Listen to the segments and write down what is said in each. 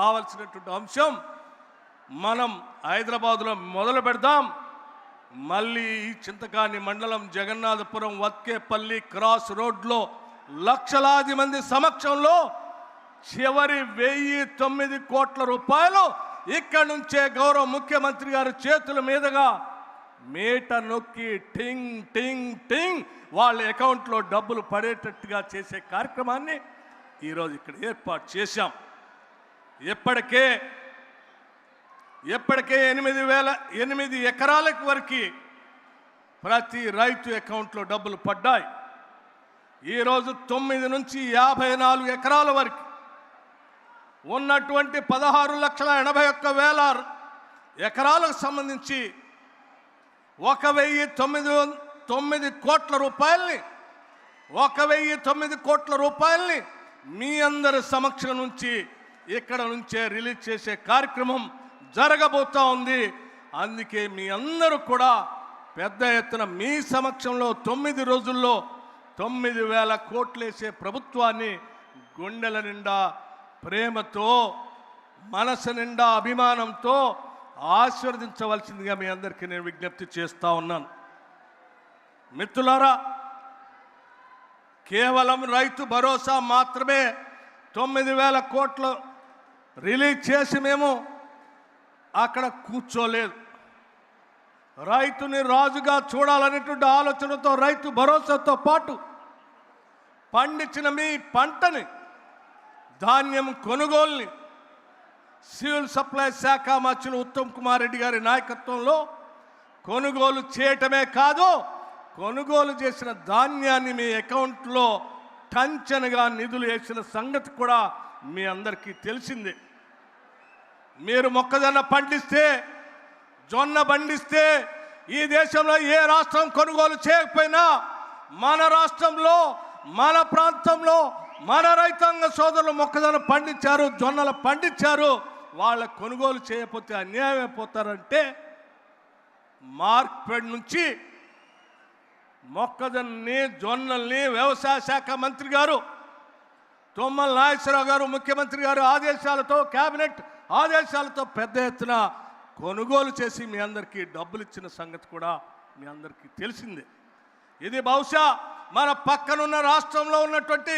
కావాల్సినటువంటి అంశం మనం హైదరాబాదులో మొదలు పెడదాం. మళ్ళీ ఈ చింతకాని మండలం జగన్నాథపురం వత్కేపల్లి క్రాస్ రోడ్లో లక్షలాది మంది సమక్షంలో చివరి 1009 కోట్ల రూపాయలు ఇక్కడి నుంచే గౌరవ ముఖ్యమంత్రి గారి చేతుల మీదుగా మేట నొక్కి టింగ్ టింగ్ టింగ్ వాళ్ళ అకౌంట్లో డబ్బులు పడేటట్టుగా చేసే కార్యక్రమాన్ని ఈరోజు ఇక్కడ ఏర్పాటు చేశాం. ఎప్పటికే 8 ఎకరాలకు వరకు ప్రతి రైతు అకౌంట్లో డబ్బులు పడ్డాయి. ఈరోజు 9 నుంచి 54 ఎకరాల వరకు ఉన్నటువంటి 16,81,000 ఎకరాలకు సంబంధించి 1,009 కోట్ల రూపాయల్ని 1,009 కోట్ల రూపాయల్ని మీ అందరి సమక్షం నుంచి ఇక్కడ నుంచే రిలీజ్ చేసే కార్యక్రమం జరగబోతా ఉంది. అందుకే మీ అందరూ కూడా పెద్ద ఎత్తున మీ సమక్షంలో 9 రోజుల్లో 9,000 కోట్లేసే ప్రభుత్వాన్ని గుండెల నిండా ప్రేమతో మనసు నిండా అభిమానంతో ఆశీర్వదించవలసిందిగా మీ అందరికీ నేను విజ్ఞప్తి చేస్తూ ఉన్నాను. మిత్రులారా, కేవలం రైతు భరోసా మాత్రమే 9,000 కోట్లు రిలీజ్ చేసి మేము అక్కడ కూర్చోలేదు. రైతుని రాజుగా చూడాలనేటువంటి ఆలోచనతో రైతు భరోసాతో పాటు పండించిన మీ పంటని ధాన్యం కొనుగోలుని సివిల్ సప్లై శాఖ మంత్రులు ఉత్తమ్ కుమార్ రెడ్డి గారి నాయకత్వంలో కొనుగోలు చేయటమే కాదు, కొనుగోలు చేసిన ధాన్యాన్ని మీ అకౌంట్లో టంచనగా నిధులు వేసిన సంగతి కూడా మీ అందరికీ తెలిసిందే. మీరు మొక్కజొన్న పండిస్తే, జొన్న పండిస్తే ఈ దేశంలో ఏ రాష్ట్రం కొనుగోలు చేయకపోయినా మన రాష్ట్రంలో మన ప్రాంతంలో మన రైతాంగ సోదరులు మొక్కజొన్న పండించారు, జొన్నలు పండించారు. వాళ్ళ కొనుగోలు చేయకపోతే అన్యాయం అయిపోతారంటే మార్కెట్ నుంచి మొక్కజొన్నని జొన్నల్ని వ్యవసాయ శాఖ మంత్రి గారు తుమ్మల నాగేశ్వరరావు గారు ముఖ్యమంత్రి గారు ఆదేశాలతో కేబినెట్ ఆదేశాలతో పెద్ద ఎత్తున కొనుగోలు చేసి మీ అందరికీ డబ్బులు ఇచ్చిన సంగతి కూడా మీ అందరికీ తెలిసిందే. ఇది బహుశా మన పక్కనున్న రాష్ట్రంలో ఉన్నటువంటి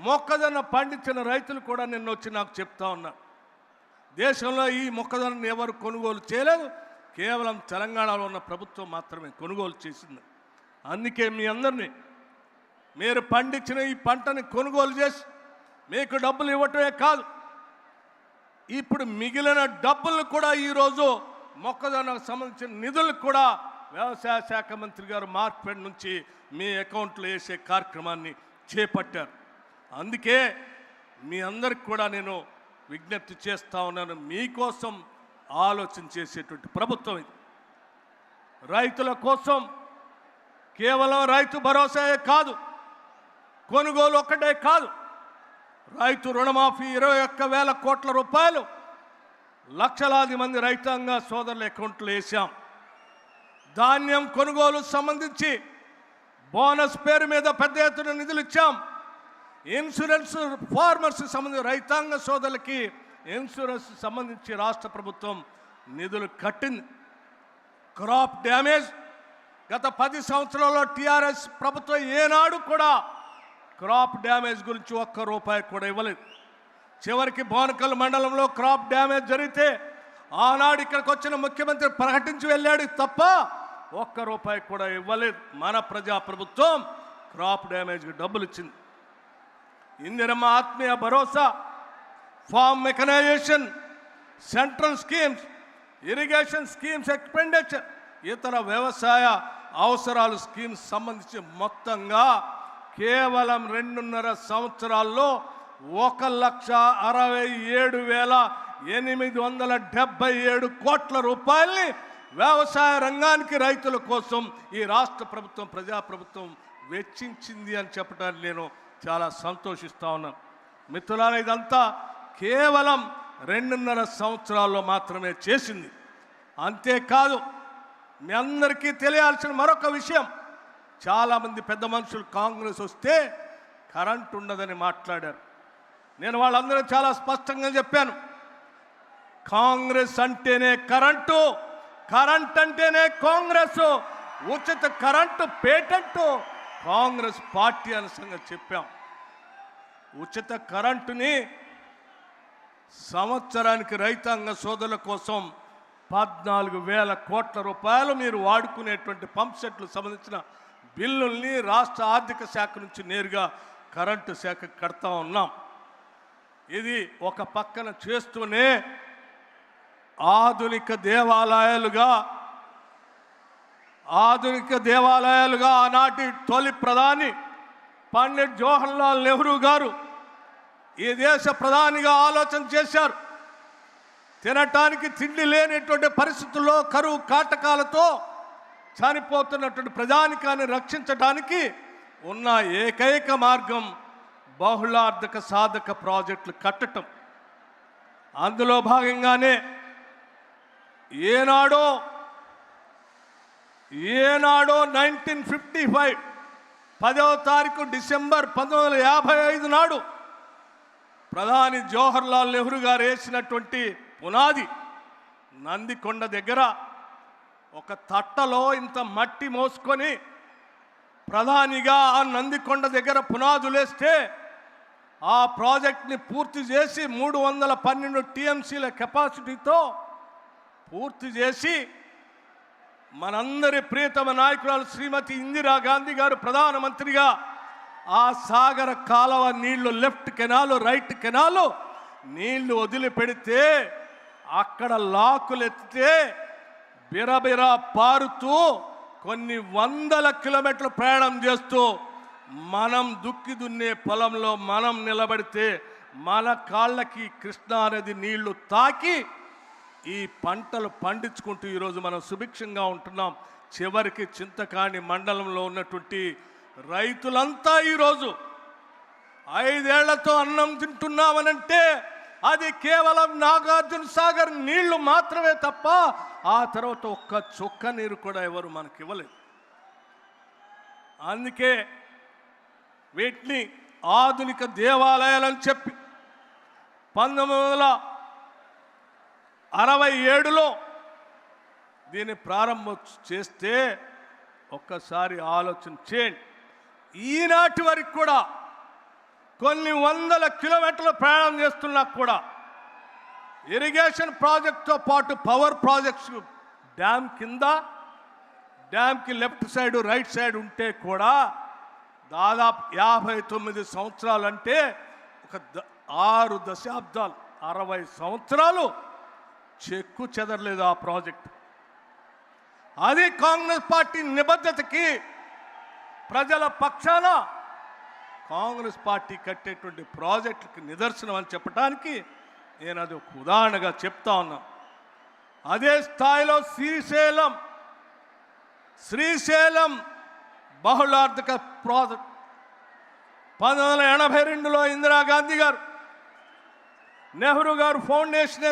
మొక్కజొన్న పండించిన రైతులు కూడా నిన్న వచ్చి నాకు చెప్తా ఉన్నారు, దేశంలో ఈ మొక్కజొన్నను ఎవరు కొనుగోలు చేయలేదు, కేవలం తెలంగాణలో ఉన్న ప్రభుత్వం మాత్రమే కొనుగోలు చేసింది. అందుకే మీ అందరినీ మీరు పండించిన ఈ పంటని కొనుగోలు చేసి మీకు డబ్బులు ఇవ్వటమే కాదు, ఇప్పుడు మిగిలిన డబ్బులను కూడా ఈరోజు మొక్కజొన్నకు సంబంధించిన నిధులు కూడా వ్యవసాయ శాఖ మంత్రి గారు మార్కెట్ నుంచి మీ అకౌంట్లో వేసే కార్యక్రమాన్ని చేపట్టారు. అందుకే మీ అందరికి కూడా నేను విజ్ఞప్తి చేస్తూ ఉన్నాను, మీకోసం ఆలోచన చేసేటువంటి ప్రభుత్వం ఇది. రైతుల కోసం కేవలం రైతు భరోసాయే కాదు, కొనుగోలు ఒక్కటే కాదు, రైతు రుణమాఫీ 21,000 కోట్ల రూపాయలు లక్షలాది మంది రైతాంగ సోదరుల అకౌంట్లో వేసాం. ధాన్యం కొనుగోలు సంబంధించి బోనస్ పేరు మీద పెద్ద ఎత్తున నిధులు ఇచ్చాం. ఇన్సూరెన్స్ ఫార్మర్స్ సంబంధించి రైతాంగ సోదరులకి ఇన్సూరెన్స్ సంబంధించి రాష్ట్ర ప్రభుత్వం నిధులు కట్టింది. క్రాప్ డ్యామేజ్ గత 10 సంవత్సరాల్లో టీఆర్ఎస్ ప్రభుత్వం ఏనాడు కూడా క్రాప్ డ్యామేజ్ గురించి ఒక్క రూపాయి కూడా ఇవ్వలేదు. చివరికి బోనకల్ మండలంలో క్రాప్ డ్యామేజ్ జరిగితే ఆనాడు ఇక్కడికి వచ్చిన ముఖ్యమంత్రి ప్రకటించి వెళ్ళాడు తప్ప ఒక్క రూపాయి కూడా ఇవ్వలేదు. మన ప్రజాప్రభుత్వం క్రాప్ డ్యామేజ్కి డబ్బులు ఇచ్చింది. Indiramma Atmiya Bharosa, farm mechanisation, central schemes, irrigation schemes expenditure, ఇతర వ్యవసాయ అవసరాలు స్కీమ్స్ సంబంధించి మొత్తంగా కేవలం 2.5 సంవత్సరాల్లో 1,67,877 కోట్ల రూపాయల్ని వ్యవసాయ రంగానికి రైతుల కోసం ఈ రాష్ట్ర ప్రభుత్వం ప్రజాప్రభుత్వం వెచ్చించింది అని చెప్పడానికి నేను చాలా సంతోషిస్తూ ఉన్నాను. మిత్రులారా, ఇదంతా కేవలం 2.5 సంవత్సరాల్లో మాత్రమే చేసింది. అంతేకాదు, మీ అందరికీ తెలియాల్సిన మరొక విషయం, చాలామంది పెద్ద మనుషులు కాంగ్రెస్ వస్తే కరెంట్ ఉండదని మాట్లాడారు. నేను వాళ్ళందరూ చాలా స్పష్టంగా చెప్పాను, కాంగ్రెస్ అంటేనే కరెంటు, కరెంట్ అంటేనే కాంగ్రెస్, ఉచిత కరెంటు పేటెంట్ కాంగ్రెస్ పార్టీ అనే సంగతి చెప్పాం. ఉచిత కరెంటుని సంవత్సరానికి రైతాంగ సోదరుల కోసం 14,000 కోట్ల రూపాయలు మీరు వాడుకునేటువంటి పంప్ సెట్లు సంబంధించిన బిల్లుల్ని రాష్ట్ర ఆర్థిక శాఖ నుంచి నేరుగా కరెంటు శాఖకు కడతా ఉన్నాం. ఇది ఒక పక్కన చేస్తూనే ఆధునిక దేవాలయాలుగా ఆనాటి తొలి ప్రధాని పండిట్ జవహర్లాల్ నెహ్రూ గారు ఈ దేశ ప్రధానిగా ఆలోచన చేశారు. తినటానికి తిండి లేనటువంటి పరిస్థితుల్లో కరువు కాటకాలతో చనిపోతున్నటువంటి ప్రజానికాన్ని రక్షించడానికి ఉన్న ఏకైక మార్గం బహుళార్థక సాధక ప్రాజెక్టులు కట్టడం. అందులో భాగంగానే ఏనాడో 1955 10వ తారీఖు డిసెంబర్ 1955 నాడు ప్రధాని జవహర్లాల్ నెహ్రూ గారు వేసినటువంటి పునాది నందికొండ దగ్గర ఒక తట్టలో ఇంత మట్టి మోసుకొని ప్రధానిగా ఆ నందికొండ దగ్గర పునాదులేస్తే ఆ ప్రాజెక్ట్ని పూర్తి చేసి 312 టీఎంసీల కెపాసిటీతో పూర్తి చేసి మనందరి ప్రియతమ నాయకురాలు శ్రీమతి ఇందిరాగాంధీ గారు ప్రధానమంత్రిగా ఆ సాగర కాలువ నీళ్లు లెఫ్ట్ కెనాలు రైట్ కెనాలు నీళ్లు వదిలిపెడితే అక్కడ లాకులు ఎత్తితే బిరబిరా పారుతూ కొన్ని వందల కిలోమీటర్లు ప్రయాణం చేస్తూ మనం దుక్కి దున్నే పొలంలో మనం నిలబడితే మన కాళ్ళకి కృష్ణా నది నీళ్లు తాకి ఈ పంటలు పండించుకుంటూ ఈరోజు మనం సుభిక్షంగా ఉంటున్నాం. చివరికి చింతకాణి మండలంలో ఉన్నటువంటి రైతులంతా ఈరోజు 5 ఏళ్లతో అన్నం తింటున్నామనంటే అది కేవలం నాగార్జున సాగర్ నీళ్లు మాత్రమే తప్ప ఆ తర్వాత ఒక్క చుక్క నీరు కూడా ఎవరు మనకి ఇవ్వలేదు. అందుకే వీటిని ఆధునిక దేవాలయాలని చెప్పి 1967లో దీన్ని ప్రారంభం చేస్తే ఒక్కసారి ఆలోచన చేయండి. ఈనాటి వరకు కూడా కొన్ని వందల కిలోమీటర్లు ప్రయాణం చేస్తున్నా కూడా ఇరిగేషన్ ప్రాజెక్ట్తో పాటు పవర్ ప్రాజెక్ట్స్ డ్యామ్ కింద డ్యామ్కి లెఫ్ట్ సైడ్ రైట్ సైడ్ ఉంటే కూడా దాదాపు 59 సంవత్సరాలు అంటే ఒక 6 దశాబ్దాలు 60 సంవత్సరాలు చెక్కు చెదరలేదు ఆ ప్రాజెక్టు. అది కాంగ్రెస్ పార్టీ నిబద్ధతకి ప్రజల పక్షాన కాంగ్రెస్ పార్టీ కట్టేటువంటి ప్రాజెక్టుకి నిదర్శనం అని చెప్పడానికి నేను అది ఒక ఉదాహరణగా చెప్తా ఉన్నా. అదే స్థాయిలో శ్రీశైలం బహుళార్థక ప్రాజెక్ట్ 1982లో ఇందిరాగాంధీ గారు నెహ్రూ గారు ఫౌండేషన్